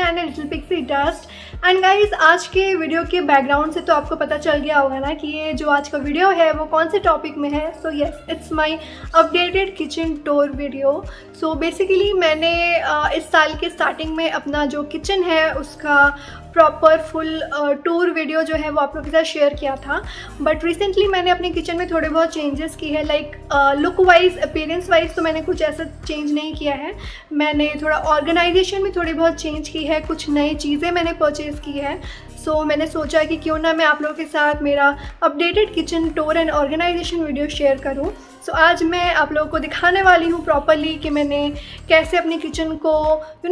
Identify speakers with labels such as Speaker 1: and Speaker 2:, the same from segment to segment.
Speaker 1: Channel Little Pixie Dust. And guys, आज के video के बैकग्राउंड से तो आपको पता चल गया होगा ना कि ये जो आज का वीडियो है वो कौन से टॉपिक में है। So yes, it's my updated kitchen tour video. So basically मैंने इस साल के स्टार्टिंग में अपना जो किचन है उसका प्रॉपर फुल टूर वीडियो जो है वो आप लोगों के साथ शेयर किया था। बट रिसेंटली मैंने अपने किचन में थोड़े बहुत चेंजेस की है, like look wise, appearance wise तो मैंने कुछ ऐसा चेंज नहीं किया है। मैंने थोड़ा ऑर्गेनाइजेशन में थोड़ी बहुत चेंज की है, कुछ नई चीज़ें मैंने परचेज़ की है। सो मैंने सोचा कि क्यों ना मैं आप लोगों के साथ मेरा updated kitchen tour and organisation video share करूं। सो आज मैं आप लोगों को दिखाने वाली हूं प्रॉपरली कि मैंने कैसे अपने किचन को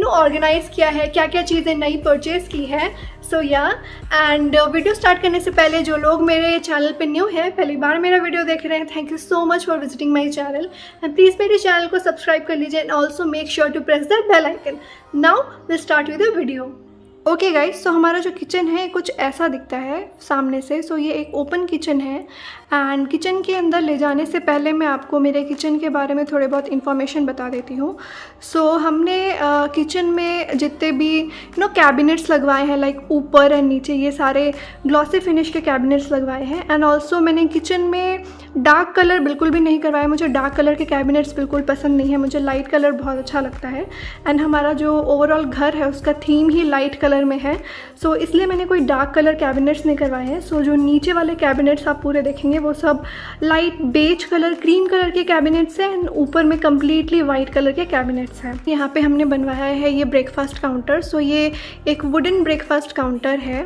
Speaker 1: ऑर्गेनाइज़ किया है, क्या क्या चीज़ें नई परचेज़ की है। सो या एंड वीडियो स्टार्ट करने से पहले जो लोग मेरे चैनल पे न्यू हैं, पहली बार मेरा वीडियो देख रहे हैं, thank you so much for visiting my channel and please मेरे चैनल को सब्सक्राइब कर लीजिए and also make sure to press that bell icon. Now will start with the video. Okay guys, so हमारा जो kitchen है कुछ ऐसा दिखता है सामने से। सो ये एक ओपन किचन है एंड किचन के अंदर ले जाने से पहले मैं आपको मेरे किचन के बारे में थोड़े बहुत इन्फॉर्मेशन बता देती हूँ। सो हमने किचन में जितने भी कैबिनेट्स लगवाए हैं, लाइक ऊपर एंड नीचे, ये सारे ग्लॉसी फिनिश के कैबिनेट्स लगवाए हैं। एंड ऑल्सो मैंने किचन में डार्क कलर बिल्कुल भी नहीं करवाया। मुझे डार्क कलर के कैबिनेट्स बिल्कुल पसंद नहीं है, मुझे लाइट कलर बहुत अच्छा लगता है। एंड हमारा जो ओवरऑल घर है उसका थीम ही लाइट कलर में है। सो इसलिए मैंने कोई डार्क कलर कैबिनेट्स नहीं करवाए हैं। सो जो नीचे वाले कैबिनेट्स आप पूरे देखेंगे वो सब light beige colour, cream colour के कैबिनेट्स हैं एंड ऊपर में कम्प्लीटली वाइट कलर के कैबिनेट्स हैं। यहाँ पे हमने बनवाया है ये ब्रेकफास्ट काउंटर। सो ये एक वुडन ब्रेकफास्ट काउंटर है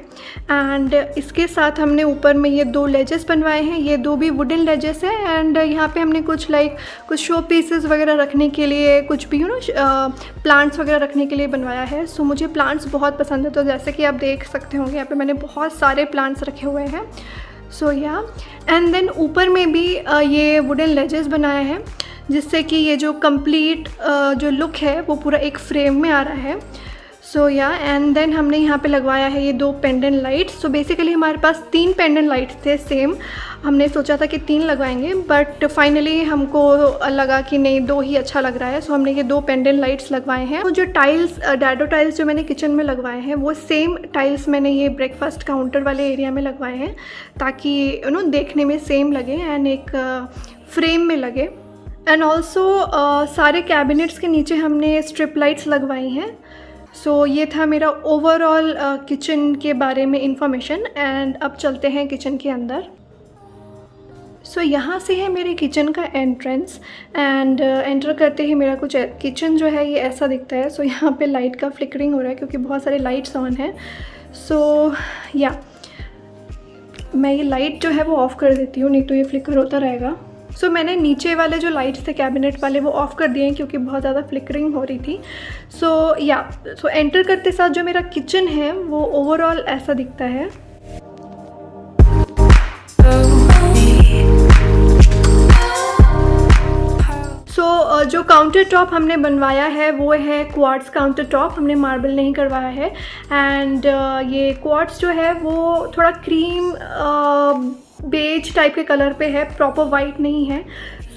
Speaker 1: एंड इसके साथ हमने ऊपर में ये दो लेजेस बनवाए हैं। ये दो भी वुडन लेजेस है एंड यहाँ पे हमने कुछ कुछ शो पीसेस वगैरह रखने के लिए, कुछ भी प्लांट्स वगैरह रखने के लिए बनवाया है। सो मुझे प्लांट्स बहुत पसंद है, तो जैसे कि आप देख सकते होंगे यहाँ पे मैंने बहुत सारे प्लांट्स रखे हुए हैं। सो या एंड देन ऊपर में भी ये वुडन लेजेस बनाया है जिससे कि ये जो कंप्लीट जो लुक है वो पूरा एक फ्रेम में आ रहा है। सो या एंड देन हमने यहाँ पे लगवाया है ये दो पेंडेंट लाइट्स। सो बेसिकली हमारे पास 3 पेंडेंट लाइट्स थे सेम। हमने सोचा था कि 3 लगवाएंगे बट फाइनली हमको लगा कि नहीं, 2 ही अच्छा लग रहा है। सो हमने ये 2 पेंडेंट लाइट्स लगवाए हैं। तो जो टाइल्स, डैडो टाइल्स जो मैंने किचन में लगवाए हैं वो सेम टाइल्स मैंने ये ब्रेकफास्ट काउंटर वाले एरिया में लगवाए हैं ताकि देखने में सेम लगे एंड एक फ्रेम में लगे। एंड ऑल्सो सारे कैबिनेट्स के नीचे हमने स्ट्रिप लाइट्स लगवाई हैं। सो ये था मेरा ओवरऑल किचन के बारे में इंफॉर्मेशन एंड अब चलते हैं किचन के अंदर। सो यहाँ से है मेरे किचन का एंट्रेंस एंड एंटर करते ही मेरा कुछ किचन जो है ये ऐसा दिखता है। सो यहाँ पे लाइट का फ्लिकरिंग हो रहा है क्योंकि बहुत सारे लाइट्स ऑन हैं। सो या मैं ये लाइट जो है वो ऑफ़ कर देती हूँ, नहीं तो ये फ्लिकर होता रहेगा। सो मैंने नीचे वाले जो लाइट्स थे कैबिनेट वाले वो ऑफ़ कर दिए हैं क्योंकि बहुत ज़्यादा फ्लिकरिंग हो रही थी। सो एंटर करते साथ जो मेरा किचन है वो ओवरऑल ऐसा दिखता है। जो काउंटर टॉप हमने बनवाया है वो है क्वार्ट्स काउंटर टॉप, हमने मार्बल नहीं करवाया है। एंड ये क्वार्ट्स जो है वो थोड़ा क्रीम बेज टाइप के कलर पे है, प्रॉपर वाइट नहीं है।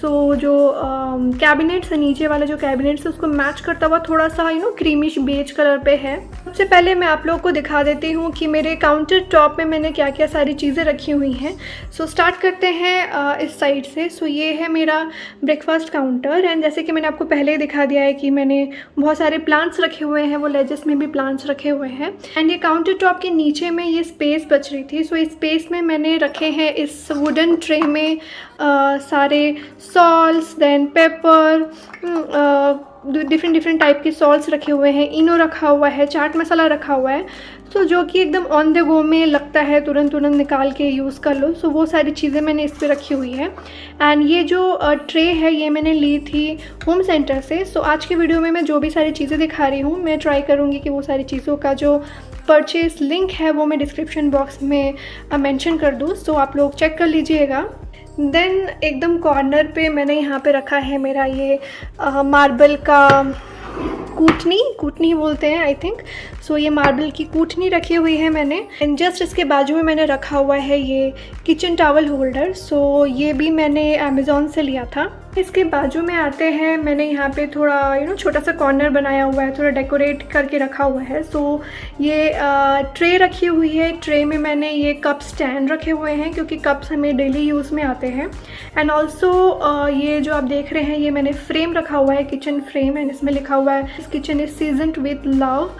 Speaker 1: सो जो कैबिनेट्स है, नीचे वाला जो कैबिनेट्स है उसको मैच करता हुआ थोड़ा सा क्रीमिश बेज कलर पे है। सबसे पहले मैं आप लोगों को दिखा देती हूँ कि मेरे काउंटर टॉप में मैंने क्या क्या सारी चीज़ें रखी हुई हैं। सो स्टार्ट करते हैं इस साइड से। सो ये है मेरा ब्रेकफास्ट काउंटर एंड जैसे कि मैंने आपको पहले ही दिखा दिया है कि मैंने बहुत सारे प्लांट्स रखे हुए हैं, वो लेजेस में भी प्लांट्स रखे हुए हैं। एंड ये काउंटर टॉप के नीचे में ये स्पेस बच रही थी। सो इस स्पेस में मैंने रखे हैं इस वुडन ट्रे में सारे salts, then pepper, different type के सॉल्ट्स रखे हुए हैं, इनो रखा हुआ है, चाट मसाला रखा हुआ है। सो जो कि एकदम ऑन द गो में लगता है, तुरंत निकाल के यूज़ कर लो। सो वो सारी चीज़ें मैंने इस पे रखी हुई है। एंड ये जो ट्रे है ये मैंने ली थी होम सेंटर से। सो आज के वीडियो में मैं जो भी सारी चीज़ें दिखा रही हूँ मैं ट्राई करूँगी कि वो सारी चीज़ों का जो परचेज लिंक है वो मैं डिस्क्रिप्शन बॉक्स में मेंशन कर दूँ। सो आप लोग चेक कर लीजिएगा। देन एकदम कॉर्नर पे मैंने यहाँ पे रखा है मेरा ये मार्बल का कूटनी बोलते हैं आई थिंक। सो ये मार्बल की कूटनी रखी हुई है मैंने। एंड जस्ट इसके बाजू में मैंने रखा हुआ है ये किचन टॉवल होल्डर। सो ये भी मैंने अमेज़ॉन से लिया था। इसके बाजू में आते हैं, मैंने यहाँ पे थोड़ा छोटा सा कॉर्नर बनाया हुआ है, थोड़ा डेकोरेट करके रखा हुआ है। सो ये ट्रे रखी हुई है, ट्रे में मैंने ये कप स्टैंड रखे हुए हैं क्योंकि कप्स हमें डेली यूज़ में आते हैं। एंड ऑल्सो ये जो आप देख रहे हैं ये मैंने फ्रेम रखा हुआ है, किचन फ्रेम, एंड इसमें लिखा हुआ है this kitchen is seasoned with love,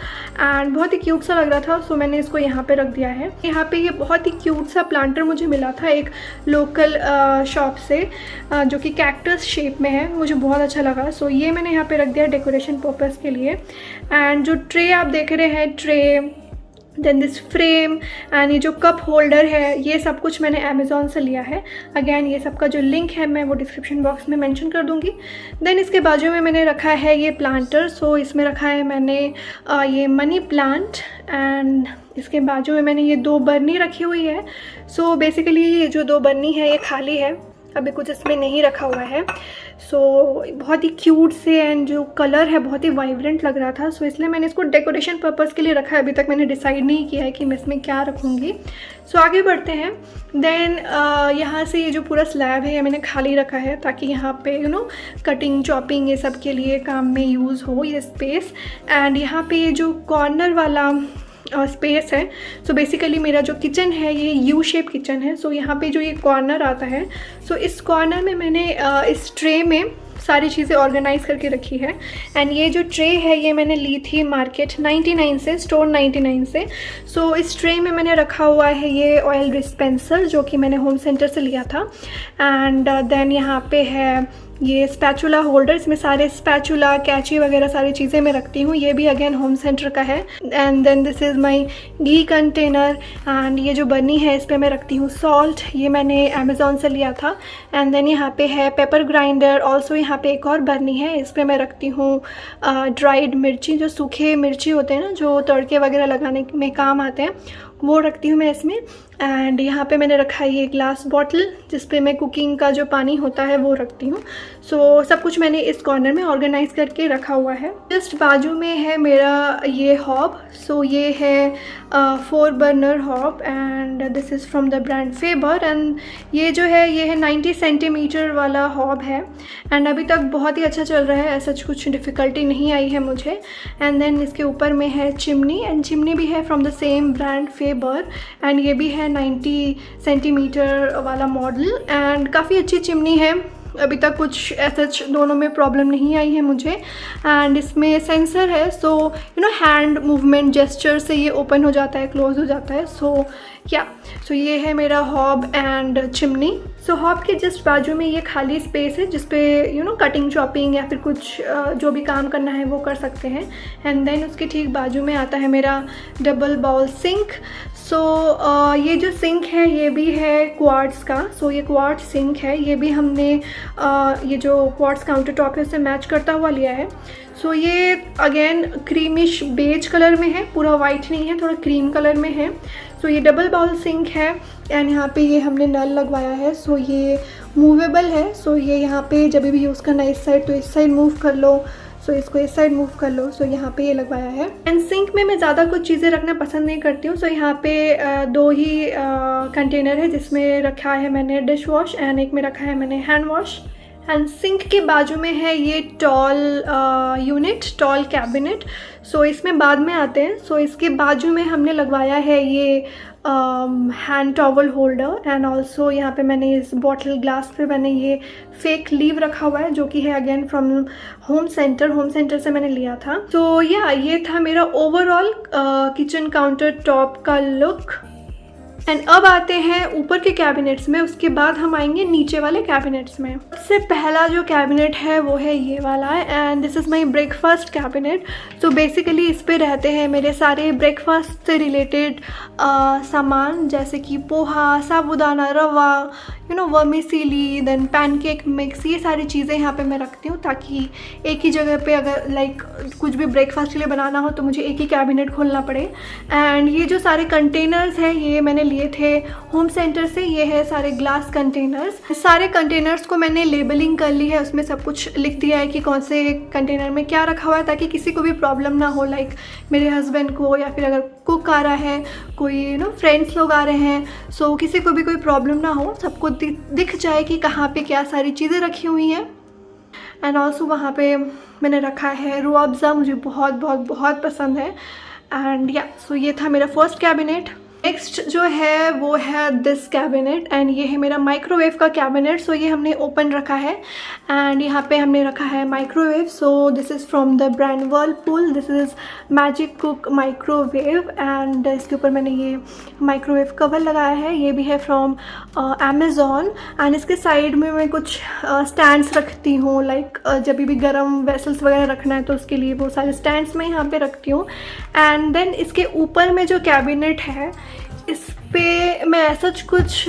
Speaker 1: and बहुत ही क्यूट सा लग रहा था, सो मैंने इसको यहाँ पे रख दिया है। यहाँ पे ये बहुत ही क्यूट सा प्लांटर मुझे मिला था एक लोकल शॉप से, जो कि कैक्टस शेप में है, मुझे बहुत अच्छा लगा। सो ये मैंने यहाँ पे रख दिया डेकोरेशन पर्पस के लिए। एंड जो ट्रे आप देख रहे हैं, tray, then this frame, and ये जो कप होल्डर है, ये सब कुछ मैंने अमेज़ॉन से लिया है। अगेन ये सब का जो लिंक है मैं वो डिस्क्रिप्शन बॉक्स में मेंशन कर दूँगी। देन इसके बाजू में मैंने रखा है ये प्लांटर। सो इसमें रखा है मैंने ये मनी प्लांट, एंड इसके बाजू में मैंने ये 2 बर्नी रखी हुई है। सो बेसिकली ये जो 2 बर्नी है ये खाली है, अभी कुछ इसमें नहीं रखा हुआ है। सो बहुत ही क्यूट से, एंड जो कलर है बहुत ही वाइब्रेंट लग रहा था, सो इसलिए मैंने इसको डेकोरेशन पर्पस के लिए रखा है। अभी तक मैंने डिसाइड नहीं किया है कि मैं इसमें क्या रखूँगी। सो आगे बढ़ते हैं। देन यहाँ से ये जो पूरा स्लैब है ये मैंने खाली रखा है ताकि यहाँ पे कटिंग चॉपिंग ये सब के लिए काम में यूज़ हो ये स्पेस। एंड यहाँ पे ये जो कॉर्नर वाला स्पेस है, सो बेसिकली मेरा जो किचन है ये यू शेप किचन है। सो यहाँ पे जो ये कॉर्नर आता है, सो इस कॉर्नर में मैंने इस ट्रे में सारी चीज़ें ऑर्गेनाइज करके रखी है। एंड ये जो ट्रे है ये मैंने ली थी मार्केट 99 से, स्टोर 99 से। सो इस ट्रे में मैंने रखा हुआ है ये ऑयल डिस्पेंसर जो कि मैंने होम सेंटर से लिया था। एंड देन यहाँ पे है ये स्पैचुला होल्डर, इसमें सारे स्पैचुला, कैची वगैरह सारी चीज़ें मैं रखती हूँ, ये भी अगेन होम सेंटर का है। And then this is my ghee container, and ये जो बर्नी है इस पर मैं रखती हूँ सॉल्ट, ये मैंने अमेज़ॉन से लिया था। एंड देन यहाँ पे है पेपर ग्राइंडर, ऑल्सो यहाँ पे एक और बर्नी है, इस पर मैं रखती हूँ ड्राइड मिर्ची, जो सूखे मिर्ची होते हैं ना जो तड़के वगैरह लगाने में काम आते हैं, वो रखती हूँ मैं इसमें। एंड यहाँ पे मैंने रखा है ये ग्लास बॉटल जिस पे मैं कुकिंग का जो पानी होता है वो रखती हूँ। सो सब कुछ मैंने इस कॉर्नर में ऑर्गेनाइज करके रखा हुआ है। जस्ट बाजू में है मेरा ये हॉब। सो ये है 4 burner hob, and this is from the brand Faber. And ये जो है ये है 90 सेंटीमीटर वाला हॉब है, एंड अभी तक बहुत ही अच्छा चल रहा है, ऐसा कुछ डिफ़िकल्टी नहीं आई है मुझे। एंड देन इसके ऊपर में है चिमनी, एंड चिमनी भी है from the same brand Faber, and ये भी है 90 सेंटीमीटर वाला मॉडल, एंड काफ़ी अच्छी चिमनी है, अभी तक कुछ ऐसा दोनों में प्रॉब्लम नहीं आई है मुझे। एंड इसमें सेंसर है, सो हैंड मूवमेंट जेस्चर से ये ओपन हो जाता है, क्लोज हो जाता है। सो ये है मेरा hob and chimney. So hob के जस्ट बाजू में ये खाली स्पेस है जिस पे कटिंग चॉपिंग या फिर कुछ जो भी काम करना है वो कर सकते हैं। एंड देन उसके ठीक बाजू में आता है मेरा डबल बाउल सिंक। सो ये जो सिंक है ये भी है क्वार्ट्स का। सो ये क्वार्ट्स सिंक है, ये भी हमने ये जो क्वार्ट्स काउंटर टॉप है उससे मैच करता हुआ लिया है। सो ये अगेन क्रीमिश बेज कलर में है, पूरा वाइट नहीं है, थोड़ा क्रीम कलर में है। सो ये डबल बाउल सिंक है, एंड यहाँ पे ये हमने नल लगवाया है। सो ये मूवेबल है, सो ये यहाँ पे जब भी यूज़ करना है इस साइड तो इस साइड मूव कर लो, सो इसको इस साइड मूव कर लो। सो यहाँ पे ये लगवाया है। एंड सिंक में मैं ज़्यादा कुछ चीज़ें रखना पसंद नहीं करती हूँ। सो यहाँ पे 2 ही कंटेनर है जिसमें रखा है मैंने डिश वॉश, एंड एक में रखा है मैंने हैंड वॉश। एंड सिंक के बाजू में है ये टॉल यूनिट, टॉल कैबिनेट। सो इसमें बाद में आते हैं। सो इसके बाजू में हमने लगवाया है ये hand towel holder, and also यहाँ पे मैंने इस बॉटल ग्लास पे मैंने ये फेक लीव रखा हुआ है जो कि है अगेन फ्रॉम होम सेंटर से मैंने लिया था। तो ये था मेरा ओवरऑल किचन काउंटर टॉप का लुक। एंड अब आते हैं ऊपर के कैबिनेट्स में, उसके बाद हम आएंगे नीचे वाले कैबिनेट्स में। सबसे पहला जो कैबिनेट है वो है ये वाला, and this is my breakfast cabinet. So basically इस पे रहते हैं मेरे सारे ब्रेकफास्ट से रिलेटेड सामान, जैसे कि पोहा, साबूदाना रवा, वर्मिसेली, देन पैनकेक मिक्स, ये सारी चीज़ें यहाँ पे मैं रखती हूँ ताकि एक ही जगह पे अगर कुछ भी ब्रेकफास्ट के लिए बनाना हो तो मुझे एक ही कैबिनेट खोलना पड़े। एंड ये जो सारे कंटेनर्स हैं ये मैंने लिए थे होम सेंटर से, ये है सारे ग्लास कंटेनर्स। सारे कंटेनर्स को मैंने लेबलिंग कर ली है, उसमें सब कुछ लिख दिया है कि कौन से कंटेनर में क्या रखा हुआ है ताकि किसी को भी प्रॉब्लम ना हो, मेरे हस्बैंड को या फिर अगर कुक आ रहा है, कोई फ्रेंड्स लोग आ रहे हैं, सो किसी को भी कोई प्रॉब्लम ना हो, सबको दिख जाए कि कहाँ पे क्या सारी चीज़ें रखी हुई हैं। एंड ऑल्सो वहाँ पे मैंने रखा है रूह अफ़ज़ा, मुझे बहुत बहुत बहुत पसंद है। एंड या सो ये था मेरा फर्स्ट कैबिनेट। नेक्स्ट जो है वो है दिस कैबिनेट, एंड ये है मेरा माइक्रोवेव का कैबिनेट। सो ये हमने ओपन रखा है एंड यहाँ पे हमने रखा है microwave. So this is from the brand Whirlpool, this is magic cook microwave. And इसके ऊपर मैंने ये माइक्रोवेव कवर लगाया है, ये भी है फ्रॉम अमेज़ॉन। एंड इसके साइड में मैं कुछ स्टैंड्स रखती हूँ, लाइक जब भी गर्म वेसल्स वगैरह रखना है तो उसके लिए वो सारे स्टैंड्स मैं यहाँ पे रखती हूँ। एंड देन इसके ऊपर में जो कैबिनेट है इस पे मैं ऐसा कुछ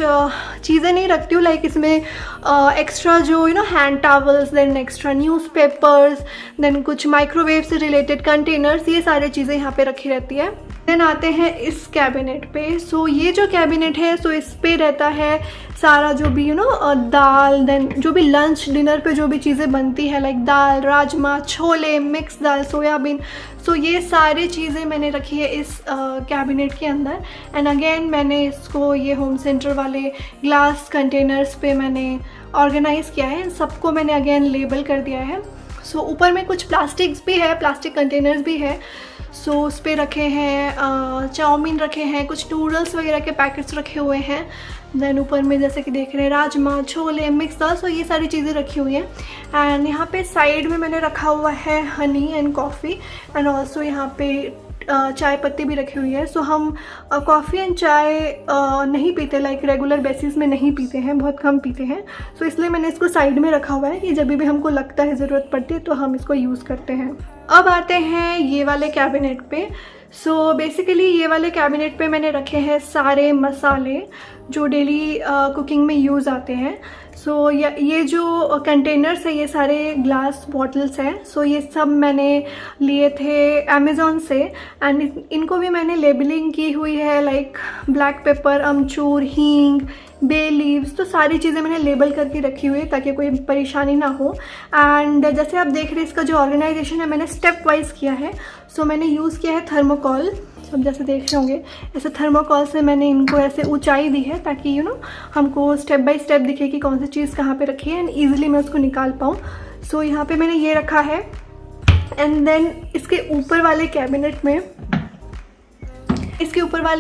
Speaker 1: चीज़ें नहीं रखती हूँ, लाइक इसमें एक्स्ट्रा जो hand towels, then extra newspapers, then कुछ माइक्रोवेव से रिलेटेड कंटेनर्स, ये सारी चीज़ें यहाँ पे रखी रहती है। देन आते हैं इस कैबिनेट पे। सो ये जो कैबिनेट है सो इस पे रहता है सारा जो भी दाल, देन जो भी लंच डिनर पे जो भी चीज़ें बनती है, लाइक दाल, राजमा, छोले, मिक्स दाल, सोयाबीन। सो ये सारी चीज़ें मैंने रखी है इस कैबिनेट के अंदर। एंड अगेन मैंने इसको ये होम सेंटर वाले ग्लास कंटेनर्स पे मैंने ऑर्गेनाइज़ किया है, सबको मैंने अगेन लेबल कर दिया है। सो ऊपर में कुछ प्लास्टिक्स भी है, प्लास्टिक कंटेनर्स भी है। सो उस पर रखे हैं चाउमीन रखे हैं, कुछ नूडल्स वगैरह के पैकेट्स रखे हुए हैं। देन ऊपर में जैसे कि देख रहे हैं राजमा, छोले, मिक्स दाल, सो ये सारी चीज़ें रखी हुई हैं। एंड यहाँ पे साइड में मैंने रखा हुआ है honey and coffee, and also यहाँ पे चाय पत्ती भी रखी हुई है। सो हम कॉफ़ी एंड चाय नहीं पीते, लाइक रेगुलर बेसिस में नहीं पीते हैं, बहुत कम पीते हैं। सो इसलिए मैंने इसको साइड में रखा हुआ है कि जब भी हमको लगता है ज़रूरत पड़ती है तो हम इसको यूज़ करते हैं। अब आते हैं ये वाले कैबिनेट पे। सो बेसिकली ये वाले कैबिनेट पे मैंने रखे हैं सारे मसाले जो डेली कुकिंग में यूज़ आते हैं। सो ये जो कंटेनर्स है ये सारे ग्लास बॉटल्स हैं। सो ये सब मैंने लिए थे अमेज़ॉन से, एंड इनको भी मैंने लेबलिंग की हुई है, लाइक ब्लैक पेपर, अमचूर, हींग, बे लीव्स, तो सारी चीज़ें मैंने लेबल करके रखी हुई है ताकि कोई परेशानी ना हो। एंड जैसे आप देख रहे हैं इसका जो ऑर्गेनाइजेशन है मैंने स्टेप वाइज किया है। सो मैंने यूज़ किया है थर्मोकॉल, सब जैसे देख रहे होंगे ऐसे थर्मोकॉल से मैंने इनको ऐसे ऊंचाई दी है ताकि हमको स्टेप बाय स्टेप दिखे कि कौन सी चीज़ कहाँ पे रखी है एंड ईजिली मैं उसको निकाल पाऊँ। सो यहाँ पे मैंने ये रखा है। एंड देन इसके ऊपर वाले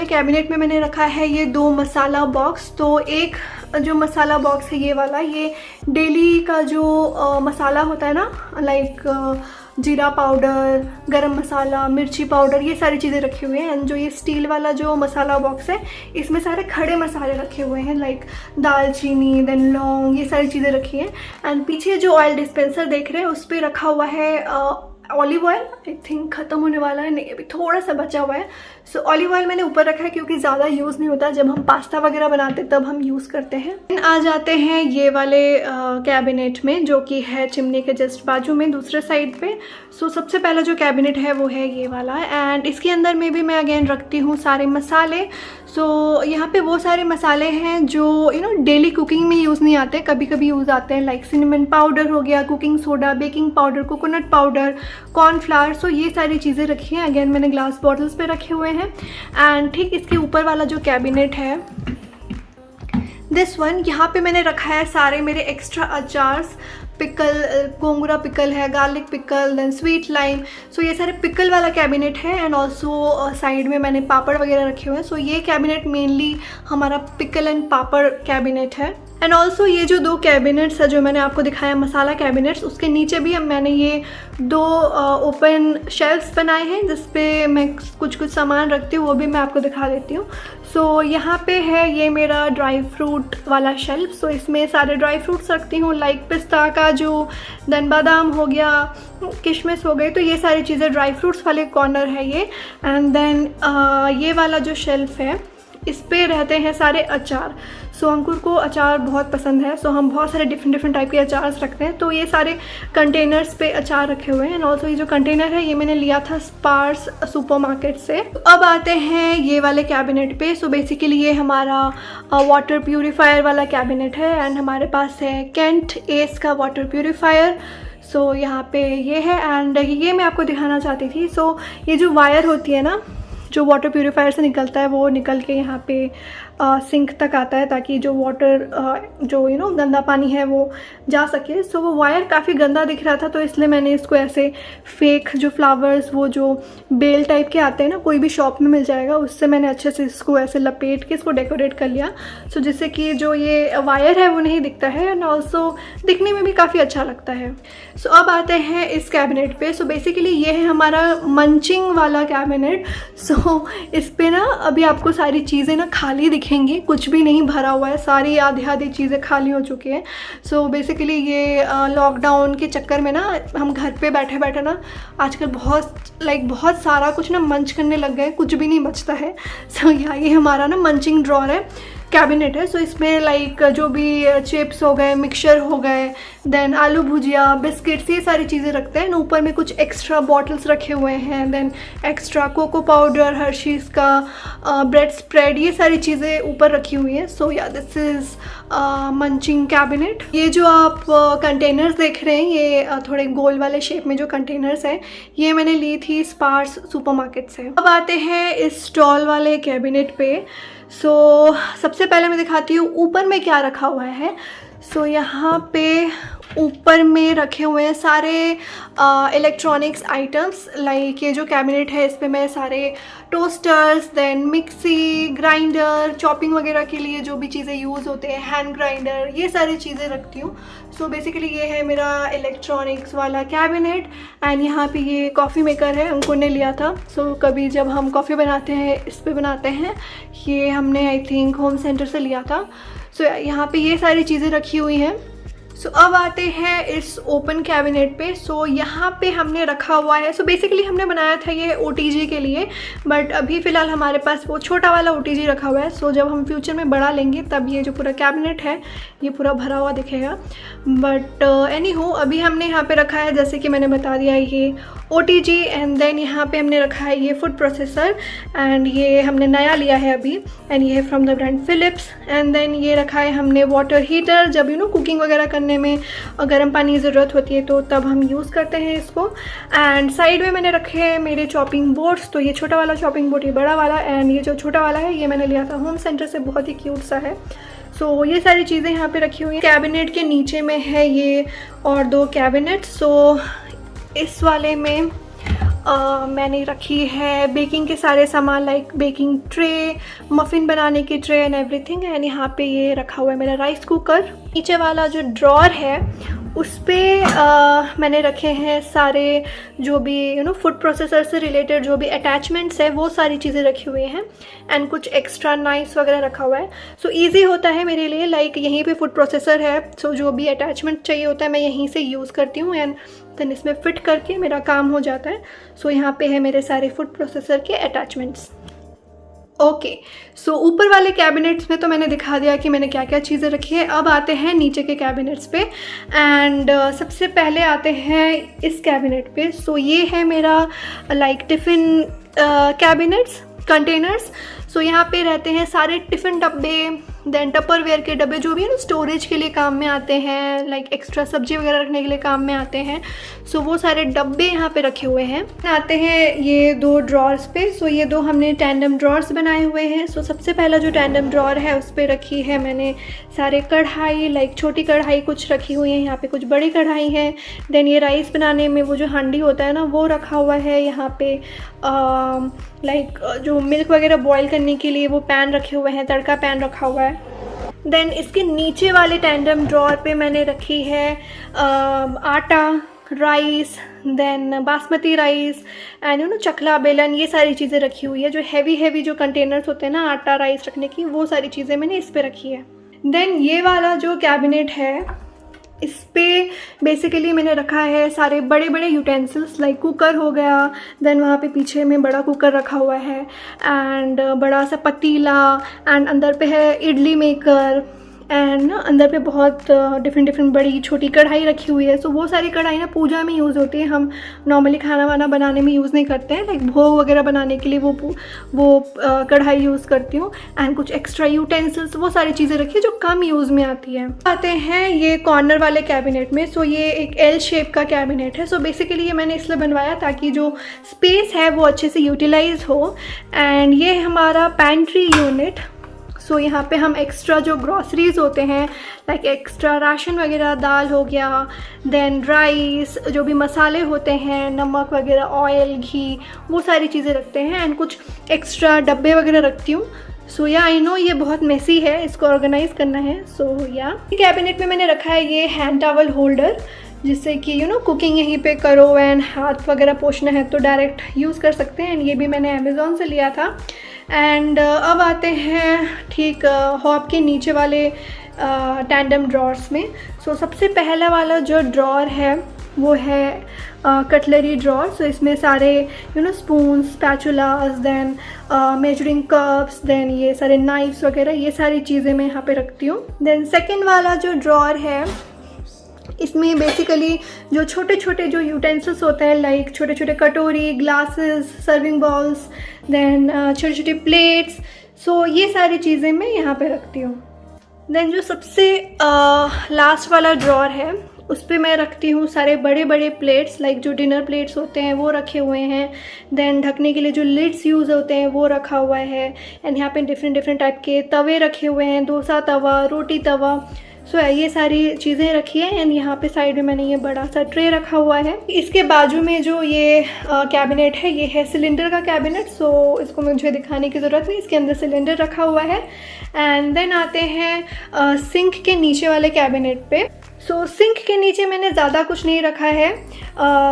Speaker 1: कैबिनेट में मैंने रखा है ये 2 मसाला बॉक्स। तो एक जो मसाला बॉक्स है ये वाला, ये डेली का जो मसाला होता है ना, लाइक जीरा पाउडर, गरम मसाला, मिर्ची पाउडर, ये सारी चीज़ें रखी हुई हैं। एंड जो ये स्टील वाला जो मसाला बॉक्स है इसमें सारे खड़े मसाले रखे हुए हैं, लाइक दालचीनी, देन लौंग, ये सारी चीज़ें रखी हैं। एंड पीछे जो ऑयल डिस्पेंसर देख रहे हैं उस पर रखा हुआ है ऑलिव ऑयल, आई थिंक ख़त्म होने वाला है, नहीं अभी थोड़ा सा बचा हुआ है। सो ऑलिव ऑयल मैंने ऊपर रखा है क्योंकि ज़्यादा यूज़ नहीं होता, जब हम पास्ता वगैरह बनाते तब हम यूज़ करते हैं। आ जाते हैं ये वाले कैबिनेट में जो कि है चिमनी के जस्ट बाजू में दूसरे साइड पे। सो सबसे पहला जो कैबिनेट है वो है ये वाला, एंड इसके अंदर में भी मैं अगेन रखती हूँ सारे मसाले। सो यहाँ पे वो सारे मसाले हैं जो डेली कुकिंग में यूज़ नहीं आते, कभी कभी यूज़ आते हैं, लाइक सिनेमन पाउडर हो गया, cooking soda, baking powder, coconut powder, cornflour. So ये सारी चीज़ें रखी हैं, अगेन मैंने ग्लास बॉटल्स पे रखे हुए हैं। एंड ठीक इसके ऊपर वाला जो कैबिनेट है दिस वन, यहाँ पे मैंने रखा है सारे मेरे एक्स्ट्रा अचार्स, पिकल, गोंगूरा पिकल है, garlic pickle, then sweet lime. So ये सारे पिकल वाला कैबिनेट है। एंड ऑल्सो साइड में मैंने पापड़ वगैरह रखे हुए हैं। सो ये कैबिनेट मेनली हमारा पिकल एंड पापड़ कैबिनेट है। एंड ऑल्सो ये जो 2 कैबिनेट्स है जो मैंने आपको दिखाया मसाला कैबिनेट्स, उसके नीचे भी मैंने ये 2 ओपन शेल्फ्स बनाए हैं जिसपे मैं कुछ सामान रखती हूँ, वो भी मैं आपको दिखा देती हूँ। सो यहाँ पे है ये मेरा ड्राई फ्रूट वाला शेल्फ। सो इसमें सारे ड्राई फ्रूट्स रखती हूँ, लाइक पिस्ता, काजू, देन बादाम हो गया, किशमिश हो गई, तो ये सारी चीज़ें ड्राई फ्रूट्स वाले कॉर्नर है ये। एंड देन ये वाला जो शेल्फ है इस पे रहते हैं सारे अचार। सो अंकुर को अचार बहुत पसंद है, सो हम बहुत सारे डिफरेंट टाइप के अचार रखते हैं। तो ये सारे कंटेनर्स पे अचार रखे हुए हैं। एंड ऑल्सो ये जो कंटेनर है ये मैंने लिया था स्पार्स सुपरमार्केट से। अब आते हैं ये वाले कैबिनेट पे। सो बेसिकली ये हमारा वाटर प्यूरीफायर वाला कैबिनेट है, एंड हमारे पास है केंट एस का वाटर प्यूरीफायर। सो यहाँ पे ये है, एंड ये मैं आपको दिखाना चाहती थी। सो ये जो वायर होती है ना जो वाटर प्यूरीफायर से निकलता है वो निकल के यहाँ पे सिंक तक आता है, ताकि जो वाटर जो गंदा पानी है वो जा सके। सो वो वायर काफ़ी गंदा दिख रहा था, तो इसलिए मैंने इसको ऐसे फेक जो फ्लावर्स, वो जो बेल टाइप के आते हैं ना, कोई भी शॉप में मिल जाएगा, उससे मैंने अच्छे से इसको ऐसे लपेट के इसको डेकोरेट कर लिया। सो जिससे कि जो ये वायर है वो नहीं दिखता है, एंड ऑल्सो दिखने में भी काफ़ी अच्छा लगता है। सो अब आते हैं इस कैबिनेट पे। सो बेसिकली ये है हमारा मंचिंग वाला कैबिनेट। सो इस पे ना अभी आपको सारी चीज़ें ना खाली दिखेंगी, कुछ भी नहीं भरा हुआ है, सारी आधी आधी चीज़ें खाली हो चुकी हैं। सो बेसिकली ये लॉकडाउन के चक्कर में ना हम घर पे बैठे बैठे ना आजकल बहुत सारा कुछ ना मंच करने लग गए, कुछ भी नहीं बचता है। सो ये हमारा ना मंचिंग ड्रॉर है, कैबिनेट है। सो इसमें जो भी चिप्स हो गए, मिक्सचर हो गए, देन आलू भुजिया, बिस्किट्स, ये सारी चीज़ें रखते हैं। ऊपर में कुछ एक्स्ट्रा बॉटल्स रखे हुए हैं, then extra cocoa powder, Hershey's का ब्रेड स्प्रेड, ये सारी चीज़ें ऊपर रखी हुई हैं। सो या दिस इज़ मंचिंग कैबिनेट। ये जो आप कंटेनर्स देख रहे हैं, ये थोड़े गोल वाले शेप में जो कंटेनर्स हैं, ये मैंने ली थी स्पार्स सुपरमार्केट से। अब आते हैं इस स्टॉल वाले कैबिनेट पे। सो सबसे पहले मैं दिखाती हूँ ऊपर में क्या रखा हुआ है। सो यहाँ पे ऊपर में रखे हुए हैं सारे इलेक्ट्रॉनिक्स आइटम्स। लाइक ये जो कैबिनेट है, इस पे मैं सारे toasters, then mixie, grinder, chopping वगैरह के लिए जो भी चीज़ें यूज़ होते हैं, हैंड ग्राइंडर, ये सारी चीज़ें रखती हूँ। सो बेसिकली ये है मेरा इलेक्ट्रॉनिक्स वाला कैबिनेट। एंड यहाँ पे ये कॉफ़ी मेकर है, अंकुर ने लिया था। सो कभी जब हम कॉफ़ी बनाते हैं इस पे बनाते हैं। ये हमने आई थिंक होम सेंटर से लिया था। सो यहाँ पे ये सारी चीज़ें रखी हुई हैं। सो अब आते हैं इस ओपन कैबिनेट पे। सो यहाँ पे हमने रखा हुआ है, सो बेसिकली हमने बनाया था ये OTG के लिए, बट अभी फ़िलहाल हमारे पास वो छोटा वाला OTG रखा हुआ है। सो जब हम फ्यूचर में बड़ा लेंगे तब ये जो पूरा कैबिनेट है ये पूरा भरा हुआ दिखेगा। बट एनी हो, अभी हमने यहाँ पे रखा है, जैसे कि मैंने बता दिया, ये OTG। एंड देन यहाँ पे हमने रखा है ये फूड प्रोसेसर, एंड ये हमने नया लिया है अभी, एंड ये है from the brand Philips. And then ये रखा है हमने वाटर हीटर, जब कुकिंग वगैरह करने में गर्म पानी की ज़रूरत होती है तो तब हम यूज़ करते हैं इसको। एंड साइड में मैंने रखे हैं मेरे चॉपिंग बोर्ड्स। तो ये छोटा वाला चॉपिंग बोर्ड, ये बड़ा वाला, एंड ये जो छोटा वाला है ये मैंने लिया था होम सेंटर से, बहुत ही क्यूट सा है। सो ये सारी चीज़ें यहाँ पे रखी हुई हैं। कैबिनेट के नीचे में है ये और 2 कैबिनेट। सो इस वाले में मैंने रखी है बेकिंग के सारे सामान, लाइक बेकिंग ट्रे, मफ़िन बनाने की ट्रे एंड एवरीथिंग। एंड यहाँ पे ये रखा हुआ है मेरा राइस कुकर। नीचे वाला जो ड्रॉर है उस पर मैंने रखे हैं सारे जो भी फूड प्रोसेसर से रिलेटेड जो भी अटैचमेंट्स है, वो सारी चीज़ें रखी हुई हैं। एंड कुछ एक्स्ट्रा नाइफ्स वगैरह रखा हुआ है। सो ईजी होता है मेरे लिए, लाइक यहीं पे फूड प्रोसेसर है, सो जो भी अटैचमेंट चाहिए होता है मैं यहीं से यूज़ करती हूँ, एंड देन इसमें फ़िट करके मेरा काम हो जाता है। सो यहाँ पे है मेरे सारे फूड प्रोसेसर के अटैचमेंट्स। ओके, सो ऊपर वाले कैबिनेट्स में तो मैंने दिखा दिया कि मैंने क्या क्या चीज़ें रखी है। अब आते हैं नीचे के कैबिनेट्स पे। एंड सबसे पहले आते हैं इस कैबिनेट पे। सो ये है मेरा लाइक टिफ़िन कैबिनेट्स, कंटेनर्स। सो यहाँ पे रहते हैं सारे टिफ़िन डब्बे, देन टपरवेयर के डब्बे, जो भी है ना स्टोरेज के लिए काम में आते हैं, लाइक एक्स्ट्रा सब्जी वगैरह रखने के लिए काम में आते हैं। सो वो सारे डब्बे यहाँ पे रखे हुए हैं। आते हैं ये 2 ड्रॉर्स पे। सो ये 2 हमने टैंडम ड्रॉर्स बनाए हुए हैं। सो सबसे पहला जो टैंडम ड्रॉर है उस पर रखी है मैंने सारे कढ़ाई, लाइक छोटी कढ़ाई कुछ रखी हुई है, यहाँ पे कुछ बड़ी कढ़ाई है। देन ये राइस बनाने में वो जो हांडी होता है ना, वो रखा हुआ है यहाँ पे। लाइक जो मिल्क वगैरह बॉईल करने के लिए वो पैन रखे हुए हैं, तड़का पैन रखा हुआ है। देन इसके नीचे वाले टैंडम ड्रॉर पे मैंने रखी है आटा, rice, then basmati rice and चकला, बेलन, ये सारी चीज़ें रखी हुई है। जो हैवी जो कंटेनर्स होते हैं ना आटा राइस रखने की, वो सारी चीज़ें मैंने इस पे रखी है। देन ये वाला जो कैबिनेट है इस पे बेसिकली मैंने रखा है सारे बड़े यूटेंसिल्स, लाइक कुकर हो गया, देन वहाँ पे पीछे में बड़ा कुकर रखा हुआ है, एंड बड़ा सा पतीला, एंड अंदर पे है इडली मेकर, एंड अंदर पे बहुत डिफरेंट बड़ी छोटी कढ़ाई रखी हुई है। सो वो सारी कढ़ाई ना पूजा में यूज़ होती है, हम नॉर्मली खाना वाना बनाने में यूज़ नहीं करते हैं। लाइक भोग वगैरह बनाने के लिए वो कढ़ाई यूज़ करती हूँ। एंड कुछ एक्स्ट्रा यूटेंसिल्स, वो सारी चीज़ें रखी है जो कम यूज़ में आती हैं। आते हैं ये कॉर्नर वाले कैबिनेट में। सो ये एक L शेप का कैबिनेट है। सो बेसिकली ये मैंने इसलिए बनवाया ताकि जो स्पेस है वो अच्छे से यूटिलाइज हो। एंड ये हमारा पैंट्री यूनिट। सो यहाँ पे हम एक्स्ट्रा जो ग्रॉसरीज होते हैं लाइक एक्स्ट्रा राशन वगैरह, दाल हो गया, देन राइस, जो भी मसाले होते हैं, नमक वगैरह, ऑयल, घी, वो सारी चीज़ें रखते हैं। एंड कुछ एक्स्ट्रा डब्बे वगैरह रखती हूँ। सो या आई नो ये बहुत मेसी है, इसको ऑर्गेनाइज़ करना है। सो या कैबिनेट में मैंने रखा है ये हैंड टॉवल होल्डर, जिससे कि कुकिंग यहीं पे करो एंड हाथ वगैरह पोंछना है तो डायरेक्ट यूज़ कर सकते हैं। एंड ये भी मैंने अमेज़ोन से लिया था। एंड अब आते हैं ठीक हॉब के नीचे वाले टैंडम ड्रॉर्स में। सो सबसे पहला वाला जो ड्रॉर है वो है कटलरी ड्रॉर। सो इसमें सारे spoons, spatulas, then measuring cups, then ये सारे नाइफ्स वगैरह, ये सारी चीज़ें मैं यहाँ पे रखती हूँ। देन सेकेंड वाला जो ड्रॉर है, इसमें बेसिकली जो छोटे छोटे जो यूटेंसिल्स होते हैं लाइक छोटे छोटे कटोरी, ग्लासेस, सर्विंग बाउल्स, देन छोटे छोटे प्लेट्स, सो ये सारी चीज़ें मैं यहाँ पे रखती हूँ। देन जो सबसे लास्ट वाला ड्रॉर है उस पर मैं रखती हूँ सारे बड़े बड़े प्लेट्स लाइक जो डिनर प्लेट्स होते हैं वो रखे हुए हैं। देन ढकने के लिए जो लिड्स यूज़ होते हैं वो रखा हुआ है। एंड यहाँ पे डिफरेंट टाइप के तवे रखे हुए हैं, डोसा तवा, रोटी तवा, सो ये सारी चीज़ें रखी है। एंड यहाँ पे साइड में मैंने ये बड़ा सा ट्रे रखा हुआ है। इसके बाजू में जो ये कैबिनेट है ये है सिलेंडर का कैबिनेट। सो इसको मुझे दिखाने की ज़रूरत नहीं, इसके अंदर सिलेंडर रखा हुआ है। एंड देन आते हैं सिंक के नीचे वाले कैबिनेट पे। सो सिंक के नीचे मैंने ज़्यादा कुछ नहीं रखा है,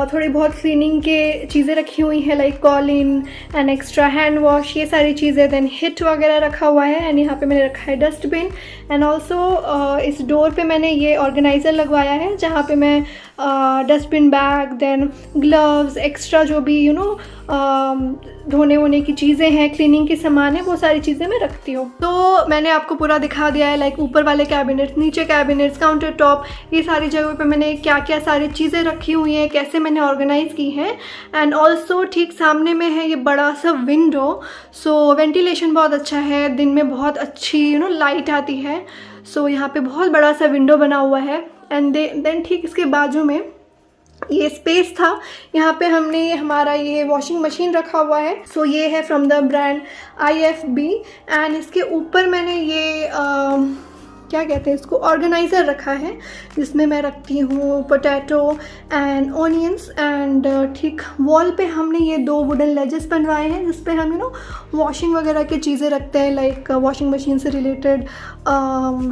Speaker 1: थोड़ी बहुत क्लीनिंग के चीज़ें रखी हुई हैं like Colin and extra hand wash, ये सारी चीज़ें। देन हिट वगैरह रखा हुआ है। एंड यहाँ पे मैंने रखा है डस्टबिन। एंड ऑल्सो इस डोर पे मैंने ये ऑर्गेनाइज़र लगवाया है जहाँ पे मैं dustbin bag, then gloves, extra जो भी धोने वोने की चीज़ें हैं, क्लीनिंग के सामान है, वो सारी चीज़ें मैं रखती हूँ। तो मैंने आपको पूरा दिखा दिया है लाइक ऊपर वाले कैबिनेट्स, नीचे कैबिनेट्स, काउंटर टॉप, ये सारी जगहों पे मैंने क्या क्या सारी चीज़ें रखी हुई हैं, कैसे मैंने ऑर्गेनाइज़ की हैं। एंड ऑल्सो ठीक सामने में है ये बड़ा सा विंडो। सो वेंटिलेशन बहुत अच्छा है, दिन में बहुत अच्छी लाइट आती है। सो यहाँ पे बहुत बड़ा सा विंडो बना हुआ है। एंड देन ठीक इसके बाजू में ये स्पेस था, यहाँ पे हमने हमारा ये वॉशिंग मशीन रखा हुआ है। सो ये है from the brand IFB। And इसके ऊपर मैंने ये क्या कहते हैं इसको, ऑर्गेनाइज़र रखा है जिसमें मैं रखती हूँ पोटैटो एंड ऑनियंस। एंड ठीक वॉल पे हमने ये 2 वुडन लेजेस बनवाए हैं जिस पे हम वॉशिंग वगैरह की चीज़ें रखते हैं लाइक वॉशिंग मशीन से रिलेटेड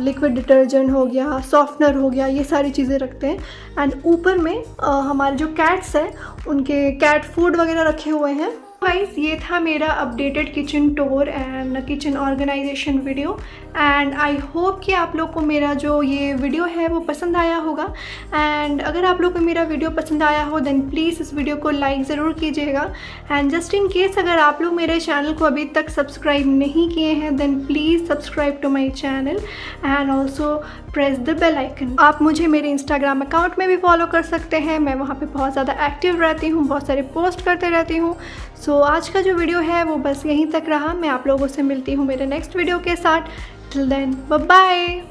Speaker 1: लिक्विड डिटर्जेंट हो गया, सॉफ्टनर हो गया, ये सारी चीज़ें रखते हैं। एंड ऊपर में हमारे जो कैट्स हैं उनके कैट फूड वगैरह रखे हुए हैं। गाइस ये था मेरा updated kitchen tour and kitchen organisation video. And I hope कि आप लोग को मेरा जो ये वीडियो है वो पसंद आया होगा। एंड अगर आप लोग को मेरा वीडियो पसंद आया हो देन प्लीज़ इस वीडियो को लाइक ज़रूर कीजिएगा। एंड जस्ट इन केस अगर आप लोग मेरे चैनल को अभी तक सब्सक्राइब नहीं किए हैं then please subscribe to my channel and also press the bell icon. आप मुझे मेरे इंस्टाग्राम अकाउंट में भी फॉलो कर सकते हैं, मैं वहाँ पे बहुत ज़्यादा एक्टिव रहती हूँ, बहुत सारे पोस्ट करते रहती हूँ। सो आज का जो वीडियो है वो बस यहीं तक रहा। मैं आप लोगों से मिलती हूँ मेरे नेक्स्ट वीडियो के साथ। Till then bye bye.